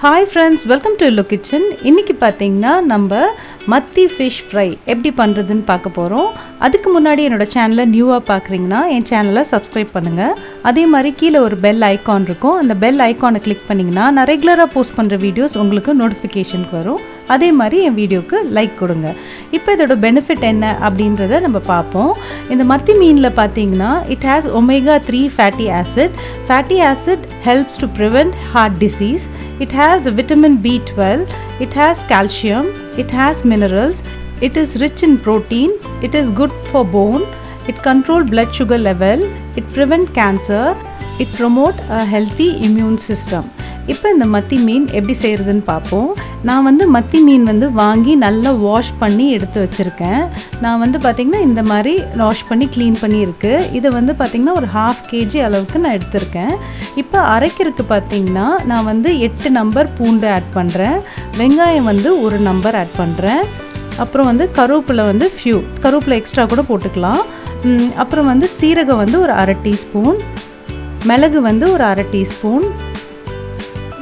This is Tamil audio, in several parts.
Hi friends, welcome to Hello Kitchen. இன்னைக்கு பாத்தீங்கன்னா நம்ம மத்தி ஃபிஷ் ஃப்ரை எப்படி பண்றதுன்னு பார்க்க போறோம். அதுக்கு முன்னாடி என்னோட சேனலை நியூவா பார்க்கறீங்கன்னா என் சேனலை சப்ஸ்கிரைப் பண்ணுங்க. அதே மாதிரி கீழ ஒரு பெல் ஐகான் இருக்கும். அந்த பெல் ஐகானை கிளிக் பண்ணீங்கன்னா நான் ரெகுலரா போஸ்ட் பண்ற வீடியோஸ் உங்களுக்கு நோட்டிஃபிகேஷனுக்கு வரும். அதே மாதிரி என் வீடியோக்கு லைக் கொடுங்க. இப்போ இதோட பெனிஃபிட் என்ன அப்படின்றத நம்ம பார்ப்போம். இந்த மத்தி மீன்ல பாத்தீங்கன்னா it has omega 3 fatty acid. Fatty acid helps to prevent heart disease. It has vitamin B12, it has calcium, it has minerals, it is rich in protein, it is good for bone, it controls blood sugar level, it prevents cancer, it promotes a healthy immune system. இப்போ இந்த மத்தி மீன் எப்படி செய்கிறதுன்னு பார்ப்போம். நான் மத்தி மீன் வாங்கி நல்லா வாஷ் பண்ணி எடுத்து வச்சுருக்கேன். நான் பார்த்திங்கன்னா இந்த மாதிரி வாஷ் பண்ணி க்ளீன் பண்ணி இருக்குது. இதை பார்த்திங்கன்னா ஒரு 1/2 kg அளவுக்கு நான் எடுத்திருக்கேன். இப்போ அரைக்கிறதுக்கு பார்த்திங்கன்னா நான் 8 நம்பர் பூண்டு ஆட் பண்ணுறேன். வெங்காயம் ஒரு நம்பர் ஆட் பண்ணுறேன். அப்புறம் கருவேப்பிலை கருவேப்பிலை எக்ஸ்ட்ரா கூட போட்டுக்கலாம். அப்புறம் சீரகம் ஒரு 1/2 டீஸ்பூன், மிளகு ஒரு 1/2 டீஸ்பூன்,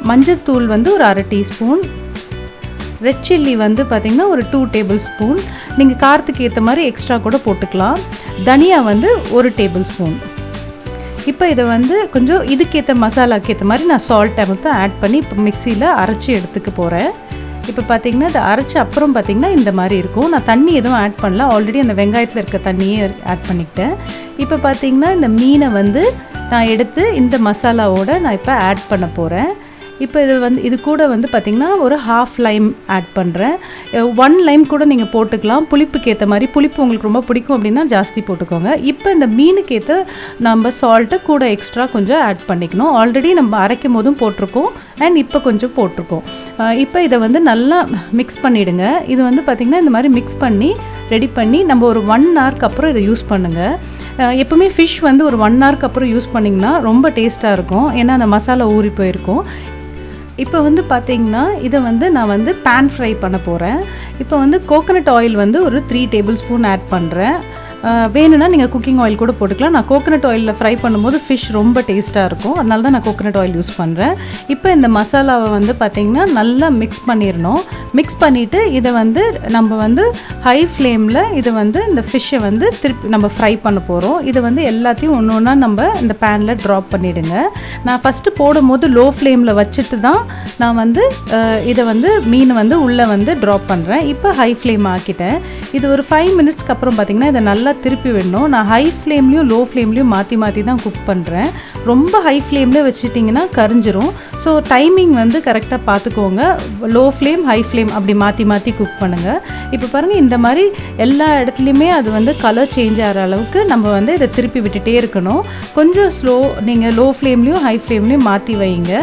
மஞ்சத்தூள் ஒரு 1/2 டீஸ்பூன், ரெட் சில்லி பார்த்திங்கன்னா ஒரு 2 டேபிள் ஸ்பூன். நீங்கள் காரத்துக்கு ஏற்ற மாதிரி எக்ஸ்ட்ரா கூட போட்டுக்கலாம். தனியா 1 டேபிள் ஸ்பூன். இப்போ இதை கொஞ்சம் இதுக்கேற்ற மசாலாக்கு ஏற்ற மாதிரி நான் சால்ட் மட்டும் ஆட் பண்ணி இப்போ மிக்சியில் அரைச்சி எடுத்துக்க போகிறேன். இப்போ பார்த்திங்கன்னா இதை அரைச்சி அப்புறம் பார்த்திங்கன்னா இந்த மாதிரி இருக்கும். நான் தண்ணி எதுவும் ஆட் பண்ணல, ஆல்ரெடி அந்த வெங்காயத்தில் இருக்க தண்ணியே ஆட் பண்ணிக்கிட்டேன். இப்போ பார்த்திங்கன்னா இந்த மீனை நான் எடுத்து இந்த மசாலாவோடு நான் இப்போ ஆட் பண்ண போகிறேன். இப்போ இது கூட பார்த்திங்கன்னா ஒரு 1/2 லைம் ஆட் பண்ணுறேன். 1 லைம் கூட நீங்கள் போட்டுக்கலாம், புளிப்புக்கு ஏற்ற மாதிரி. புளிப்பு உங்களுக்கு ரொம்ப பிடிக்கும் அப்படின்னா ஜாஸ்தி போட்டுக்கோங்க. இப்போ இந்த மீனுக்கு ஏற்ற நம்ம சால்ட்டை கூட எக்ஸ்ட்ரா கொஞ்சம் ஆட் பண்ணிக்கணும். ஆல்ரெடி நம்ம அரைக்கும் போதும் போட்டிருக்கோம் அண்ட் இப்போ கொஞ்சம் போட்டிருக்கோம். இப்போ இதை நல்லா மிக்ஸ் பண்ணிவிடுங்க. இது பார்த்திங்கன்னா இந்த மாதிரி மிக்ஸ் பண்ணி ரெடி பண்ணி நம்ம ஒரு 1 ஹவருக்கு அப்புறம் இதை யூஸ் பண்ணுங்கள். எப்போவுமே ஃபிஷ் ஒரு 1 ஹவருக்கு அப்புறம் யூஸ் பண்ணிங்கன்னா ரொம்ப டேஸ்ட்டாக இருக்கும், ஏன்னா அந்த மசாலா ஊறி போயிருக்கும். இப்போ பார்த்திங்கன்னா இதை நான் பேன் ஃப்ரை பண்ண போகிறேன். இப்போ கோகனட் ஆயில் ஒரு 3 டேபிள் ஸ்பூன் ஆட் பண்ணுறேன். வேணும்னா நீங்கள் குக்கிங் ஆயில் கூட போட்டுக்கலாம். நான் கோகனட் ஆயிலில் ஃப்ரை பண்ணும்போது ஃபிஷ் ரொம்ப டேஸ்ட்டாக இருக்கும், அதனால தான் நான் கோகனட் ஆயில் யூஸ் பண்ணுறேன். இப்போ இந்த மசாலாவை பார்த்திங்கன்னா நல்லா மிக்ஸ் பண்ணிடணும். மிக்ஸ் பண்ணிவிட்டு இதை நம்ம ஹை ஃப்ளேமில் இதை இந்த ஃபிஷ்ஷை திருப்பி நம்ம ஃப்ரை பண்ண போகிறோம். இதை எல்லாத்தையும் ஒன்று ஒன்றா நம்ம இந்த பேனில் ட்ராப் பண்ணிவிடுங்க. நான் ஃபஸ்ட்டு போடும் போது லோ ஃப்ளேமில் வச்சுட்டு தான் நான் இதை மீன் உள்ளே ட்ராப் பண்ணுறேன். இப்போ ஹை ஃப்ளேம் ஆக்கிட்டேன். இது ஒரு 5 மினிட்ஸ்க்கு அப்புறம் பார்த்திங்கன்னா இதை நல்லா திருப்பி விடணும். நான் ஹை ஃப்ளேம்லேயும் லோ ஃப்ளேம்லேயும் மாற்றி தான் குக் பண்ணுறேன். ரொம்ப ஹை ஃப்ளேமில் வச்சுட்டிங்கன்னா கரிஞ்சிரும். ஸோ டைமிங் கரெக்டாக பார்த்துக்கோங்க. லோ ஃப்ளேம் ஹை ஃப்ளேம் அப்படி மாற்றி குக் பண்ணுங்கள். இப்போ பாருங்கள், இந்த மாதிரி எல்லா இடத்துலையுமே அது கலர் சேஞ்ச் ஆகிற அளவுக்கு நம்ம இதை திருப்பி விட்டுட்டே இருக்கணும். கொஞ்சம் நீங்கள் லோ ஃப்ளேம்லேயும் ஹை ஃப்ளேம்லேயும் மாற்றி வைங்க.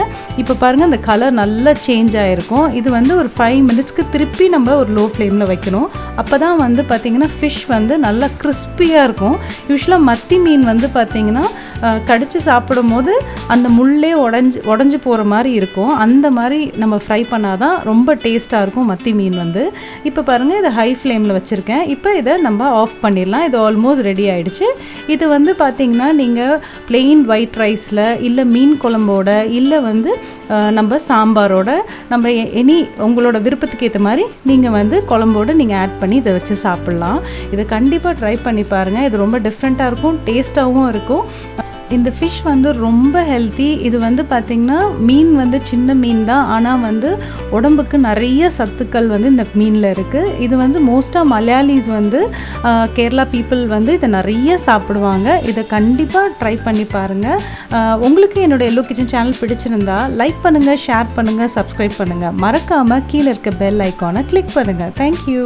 இப்போ பாருங்கள், அந்த கலர் நல்லா சேஞ்ச் ஆகிருக்கும். இது ஒரு 5 மினிட்ஸ்க்கு திருப்பி நம்ம ஒரு லோ ஃப்ளேமில் வைக்கணும். அப்போ தான் பார்த்திங்கன்னா ஃபிஷ் நல்லா கிறிஸ்பியாக இருக்கும். யூஸ்வலாக மத்தி மீன் பார்த்திங்கன்னா கடித்து சாப்பிடும் போது அந்த முள்ளே உடஞ்சி போகிற மாதிரி இருக்கும். அந்த மாதிரி நம்ம ஃப்ரை பண்ணால் தான் ரொம்ப டேஸ்ட்டாக இருக்கும் மத்தி மீன் இப்போ பாருங்கள், இதை ஹை ஃப்ளேமில் வச்சுருக்கேன். இப்போ இதை நம்ம ஆஃப் பண்ணிடலாம். இது ஆல்மோஸ்ட் ரெடி ஆகிடுச்சு. இது பார்த்திங்கன்னா நீங்கள் பிளெயின் ஒயிட் ரைஸில் இல்லை மீன் குழம்போட இல்லை நம்ம சாம்பாரோட நம்ம உங்களோட விருப்பத்துக்கு ஏற்ற மாதிரி நீங்கள் குழம்போடு நீங்கள் ஆட் பண்ணி இதை வச்சு சாப்பிட்லாம். இதை கண்டிப்பாக ட்ரை பண்ணி பாருங்கள். இது ரொம்ப டிஃப்ரெண்ட்டாக இருக்கும், டேஸ்ட்டாகவும் இருக்கும். இந்த ஃபிஷ் ரொம்ப ஹெல்த்தி. இது பார்த்திங்கன்னா மீன் சின்ன மீன் தான், ஆனால் உடம்புக்கு நிறைய சத்துக்கள் இந்த மீனில் இருக்குது. இது மோஸ்ட்டாக மலையாளிஸ் கேரளா பீப்புள் இதை நிறைய சாப்பிடுவாங்க. இதை கண்டிப்பாக ட்ரை பண்ணி பாருங்கள். உங்களுக்கு என்னோட எல்லோ கிச்சன் சேனல் பிடிச்சிருந்தா லைக் பண்ணுங்கள், ஷேர் பண்ணுங்கள், சப்ஸ்கிரைப் பண்ணுங்கள். மறக்காமல் கீழே இருக்க பெல் ஐக்கானை கிளிக் பண்ணுங்கள். தேங்க்யூ.